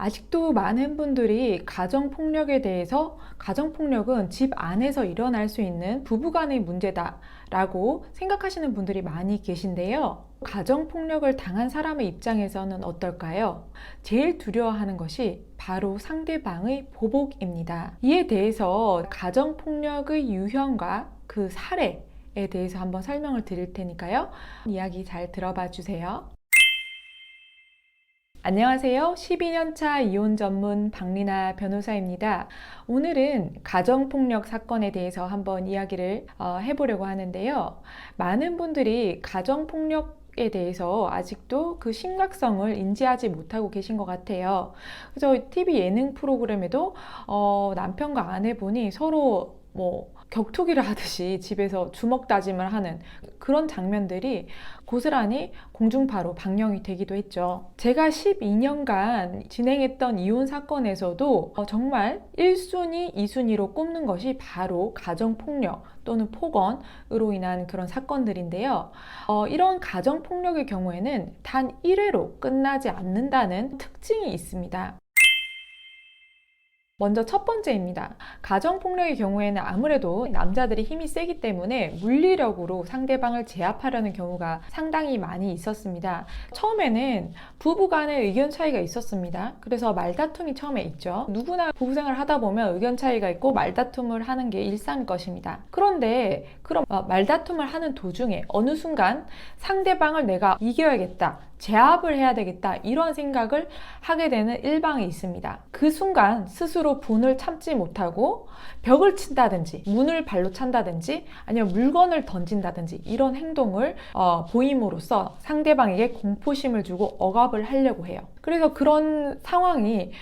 아직도 많은 분들이 가정폭력에 대해서 가정폭력은 집 안에서 일어날 수 있는 부부간의 문제다라고 생각하시는 분들이 많이 계신데요. 가정폭력을 당한 사람의 입장에서는 어떨까요? 제일 두려워하는 것이 바로 상대방의 보복입니다. 이에 대해서 가정폭력의 유형과 그 사례에 대해서 한번 설명을 드릴 테니까요. 이야기 잘 들어봐 주세요. 안녕하세요. 12년차 이혼 전문 박리나 변호사입니다. 오늘은 가정폭력 사건에 대해서 한번 이야기를 해보려고 하는데요. 많은 분들이 가정폭력에 대해서 아직도 그 심각성을 인지하지 못하고 계신 것 같아요. 그래서 TV 예능 프로그램에도 남편과 아내분이 서로 격투기를 하듯이 집에서 주먹 다짐을 하는 그런 장면들이 고스란히 공중파로 방영이 되기도 했죠. 제가 12년간 진행했던 이혼 사건에서도 정말 1순위, 2순위로 꼽는 것이 바로 가정폭력 또는 폭언으로 인한 그런 사건들인데요. 이런 가정폭력의 경우에는 단 1회로 끝나지 않는다는 특징이 있습니다. 먼저 첫 번째입니다. 가정폭력의 경우에는 아무래도 남자들이 힘이 세기 때문에 물리력으로 상대방을 제압하려는 경우가 상당히 많이 있었습니다. 처음에는 부부 간의 의견 차이가 있었습니다. 그래서 말다툼이 처음에 있죠. 누구나 부부 생활을 하다 보면 의견 차이가 있고 말다툼을 하는 게 일상일 것입니다. 그런데 그럼 말다툼을 하는 도중에 어느 순간 상대방을 내가 이겨야겠다, 제압을 해야 되겠다, 이런 생각을 하게 되는 일방이 있습니다. 그 순간 스스로 분을 참지 못하고 벽을 친다든지 문을 발로 찬다든지 아니면 물건을 던진다든지 이런 행동을 보임으로써 상대방에게 공포심을 주고 억압을 하려고 해요. 그래서 그런 상황이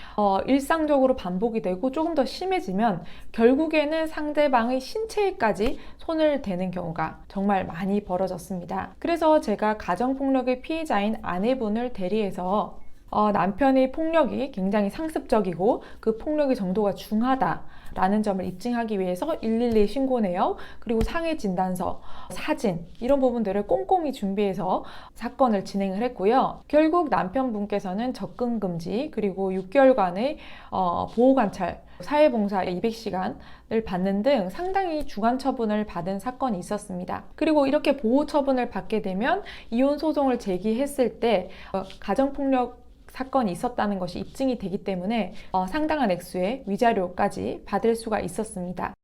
일상적으로 반복이 되고 조금 더 심해지면 결국에는 상대방의 신체에까지 손을 대는 경우가 정말 많이 벌어졌습니다. 그래서 제가 가정폭력의 피해자인 아내분을 대리해서 남편의 폭력이 굉장히 상습적이고 그 폭력의 정도가 중하다라는 점을 입증하기 위해서 112 신고 내역, 그리고 상해 진단서, 사진 이런 부분들을 꼼꼼히 준비해서 사건을 진행을 했고요. 결국 남편분께서는 접근 금지 그리고 6개월간의 보호관찰, 사회봉사 200시간을 받는 등 상당히 중한 처분을 받은 사건이 있었습니다. 그리고 이렇게 보호 처분을 받게 되면 이혼 소송을 제기했을 때 가정폭력 사건이 있었다는 것이 입증이 되기 때문에 상당한 액수의 위자료까지 받을 수가 있었습니다.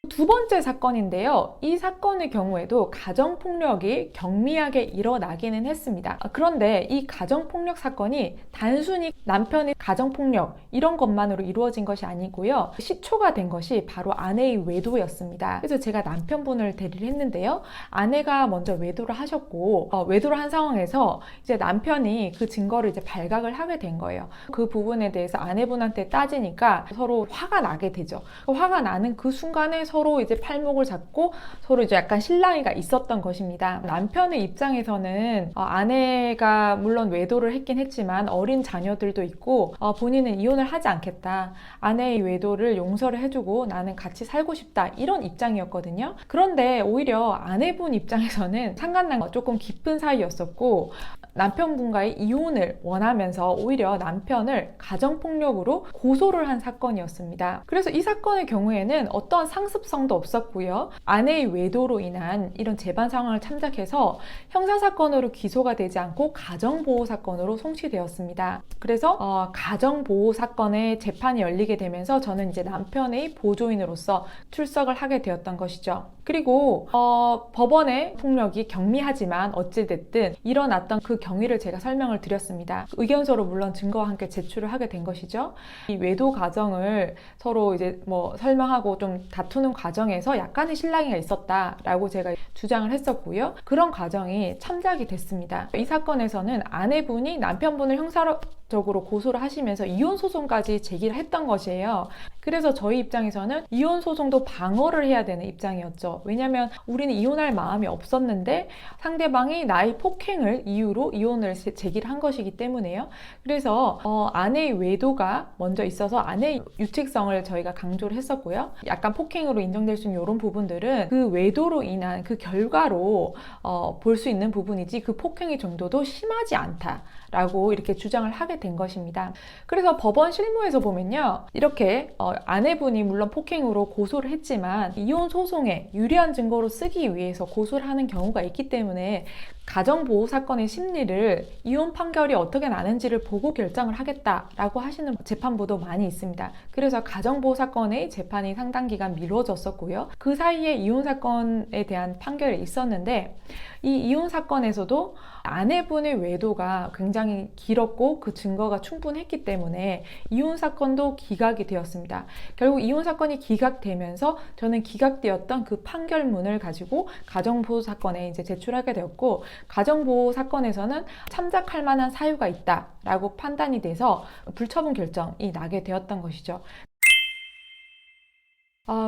두 번째 사건인데요. 이 사건의 경우에도 가정폭력이 경미하게 일어나기는 했습니다. 그런데 이 가정폭력 사건이 단순히 남편의 가정폭력 이런 것만으로 이루어진 것이 아니고요. 시초가 된 것이 바로 아내의 외도였습니다. 그래서 제가 남편분을 대리를 했는데요. 아내가 먼저 외도를 하셨고 외도를 한 상황에서 이제 남편이 그 증거를 이제 발각을 하게 된 거예요. 그 부분에 대해서 아내분한테 따지니까 서로 화가 나게 되죠. 화가 나는 그 순간에 서로 이제 팔목을 잡고 서로 이제 약간 실랑이가 있었던 것입니다. 남편의 입장에서는 아내가 물론 외도를 했긴 했지만 어린 자녀들도 있고 본인은 이혼을 하지 않겠다, 아내의 외도를 용서를 해주고 나는 같이 살고 싶다, 이런 입장이었거든요. 그런데 오히려 아내분 입장에서는 상간난 조금 깊은 사이였었고 남편분과의 이혼을 원하면서 오히려 남편을 가정폭력으로 고소를 한 사건이었습니다. 그래서 이 사건의 경우에는 어떠한 상습성도 없었고요. 아내의 외도로 인한 이런 재반 상황을 참작해서 형사사건으로 기소가 되지 않고 가정보호사건으로 송치되었습니다. 그래서 가정보호사건의 재판이 열리게 되면서 저는 이제 남편의 보조인으로서 출석을 하게 되었던 것이죠. 그리고 법원의 폭력이 경미하지만 어찌됐든 일어났던 그 경위를 제가 설명을 드렸습니다. 의견서로 물론 증거와 함께 제출을 하게 된 것이죠. 이 외도 과정을 서로 이제 설명하고 좀 다투는 과정에서 약간의 실랑이가 있었다라고 제가 주장을 했었고요. 그런 과정이 참작이 됐습니다. 이 사건에서는 아내분이 남편분을 형사적으로 고소를 하시면서 이혼 소송까지 제기를 했던 것이에요. 그래서 저희 입장에서는 이혼 소송도 방어를 해야 되는 입장이었죠. 왜냐하면 우리는 이혼할 마음이 없었는데 상대방이 나의 폭행을 이유로 이혼을 제기를 한 것이기 때문에요. 그래서 아내의 외도가 먼저 있어서 아내의 유책성을 저희가 강조를 했었고요. 약간 폭행으로 인정될 수 있는 이런 부분들은 그 외도로 인한 그 결과로 볼 수 있는 부분이지 그 폭행의 정도도 심하지 않다라고 이렇게 주장을 하게 된 것입니다. 그래서 법원 실무에서 보면요, 이렇게 아내분이 물론 폭행으로 고소를 했지만 이혼 소송에 유리한 증거로 쓰기 위해서 고소를 하는 경우가 있기 때문에 가정보호 사건의 심리를 이혼 판결이 어떻게 나는지를 보고 결정을 하겠다라고 하시는 재판부도 많이 있습니다. 그래서 가정보호 사건의 재판이 상당 기간 미뤄졌었고요. 그 사이에 이혼 사건에 대한 판결이 있었는데, 이 이혼 사건에서도 아내분의 외도가 굉장히 길었고 그 증거가 충분했기 때문에 이혼 사건도 기각이 되었습니다. 결국 이혼 사건이 기각되면서 저는 기각되었던 그 판결문을 가지고 가정보호 사건에 이제 제출하게 되었고, 가정보호 사건에서는 참작할 만한 사유가 있다라고 판단이 돼서 불처분 결정이 나게 되었던 것이죠.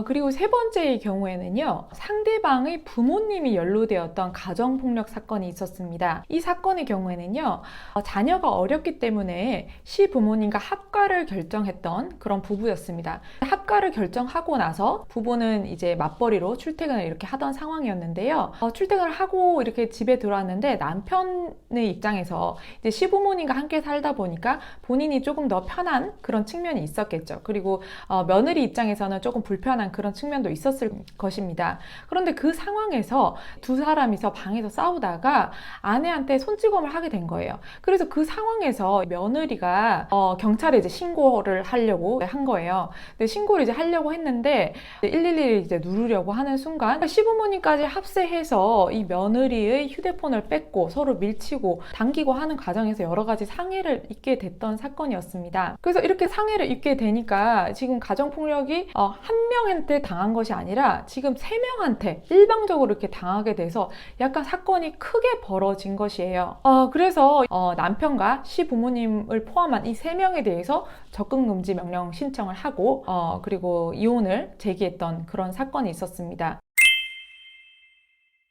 그리고 세 번째의 경우에는요, 상대방의 부모님이 연루되었던 가정폭력 사건이 있었습니다. 이 사건의 경우에는요, 자녀가 어렸기 때문에 시부모님과 합가를 결정했던 그런 부부였습니다. 합가를 결정하고 나서 부부는 이제 맞벌이로 출퇴근을 이렇게 하던 상황이었는데요. 출퇴근을 하고 이렇게 집에 들어왔는데 남편의 입장에서 이제 시부모님과 함께 살다 보니까 본인이 조금 더 편한 그런 측면이 있었겠죠. 그리고 며느리 입장에서는 조금 불편한 그런 측면도 있었을 것입니다. 그런데 그 상황에서 두 사람이서 방에서 싸우다가 아내한테 손찌검을 하게 된 거예요. 그래서 그 상황에서 며느리가 경찰에 이제 신고를 하려고 한 거예요. 근데 신고를 이제 하려고 했는데 112를 이제 누르려고 하는 순간 시부모님까지 합세해서 이 며느리의 휴대폰을 뺏고 서로 밀치고 당기고 하는 과정에서 여러 가지 상해를 입게 됐던 사건이었습니다. 그래서 이렇게 상해를 입게 되니까 지금 가정폭력이 한 명한테 당한 것이 아니라 지금 3명한테 일방적으로 이렇게 당하게 돼서 약간 사건이 크게 벌어진 것이에요. 그래서 남편과 시부모님을 포함한 이 3명에 대해서 접근금지 명령 신청을 하고 그리고 이혼을 제기했던 그런 사건이 있었습니다.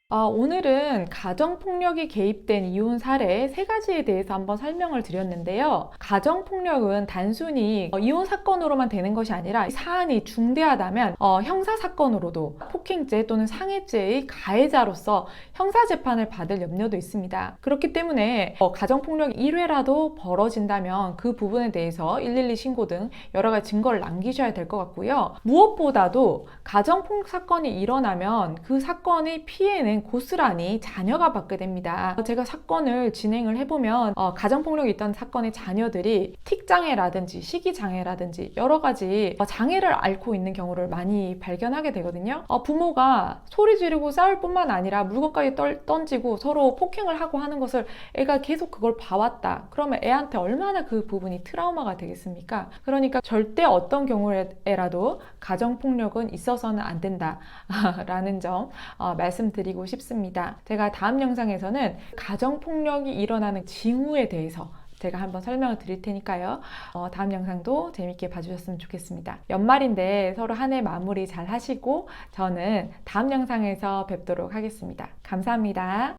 오늘은 가정폭력이 개입된 이혼 사례 3가지에 대해서 한번 설명을 드렸는데요. 가정폭력은 단순히 이혼 사건으로만 되는 것이 아니라 사안이 중대하다면 형사사건으로도 폭행죄 또는 상해죄의 가해자로서 형사재판을 받을 염려도 있습니다. 그렇기 때문에 가정폭력 1회라도 벌어진다면 그 부분에 대해서 112 신고 등 여러 가지 증거를 남기셔야 될 것 같고요. 무엇보다도 가정폭력 사건이 일어나면 그 사건의 피해는 고스란히 자녀가 받게 됩니다. 제가 사건을 진행을 해보면 가정폭력이 있던 사건의 자녀들이 틱장애라든지 식이장애라든지 여러 가지 장애를 앓고 있는 경우를 많이 발견하게 되거든요. 부모가 소리 지르고 싸울 뿐만 아니라 물건까지 던지고 서로 폭행을 하고 하는 것을 애가 계속 그걸 봐왔다. 그러면 애한테 얼마나 그 부분이 트라우마가 되겠습니까? 그러니까 절대 어떤 경우에라도 가정폭력은 있어서는 안 된다 라는 점 말씀드리고 싶습니다. 제가 다음 영상에서는 가정폭력이 일어나는 징후에 대해서 제가 한번 설명을 드릴 테니까요. 다음 영상도 재밌게 봐주셨으면 좋겠습니다. 연말인데 서로 한 해 마무리 잘 하시고 저는 다음 영상에서 뵙도록 하겠습니다. 감사합니다.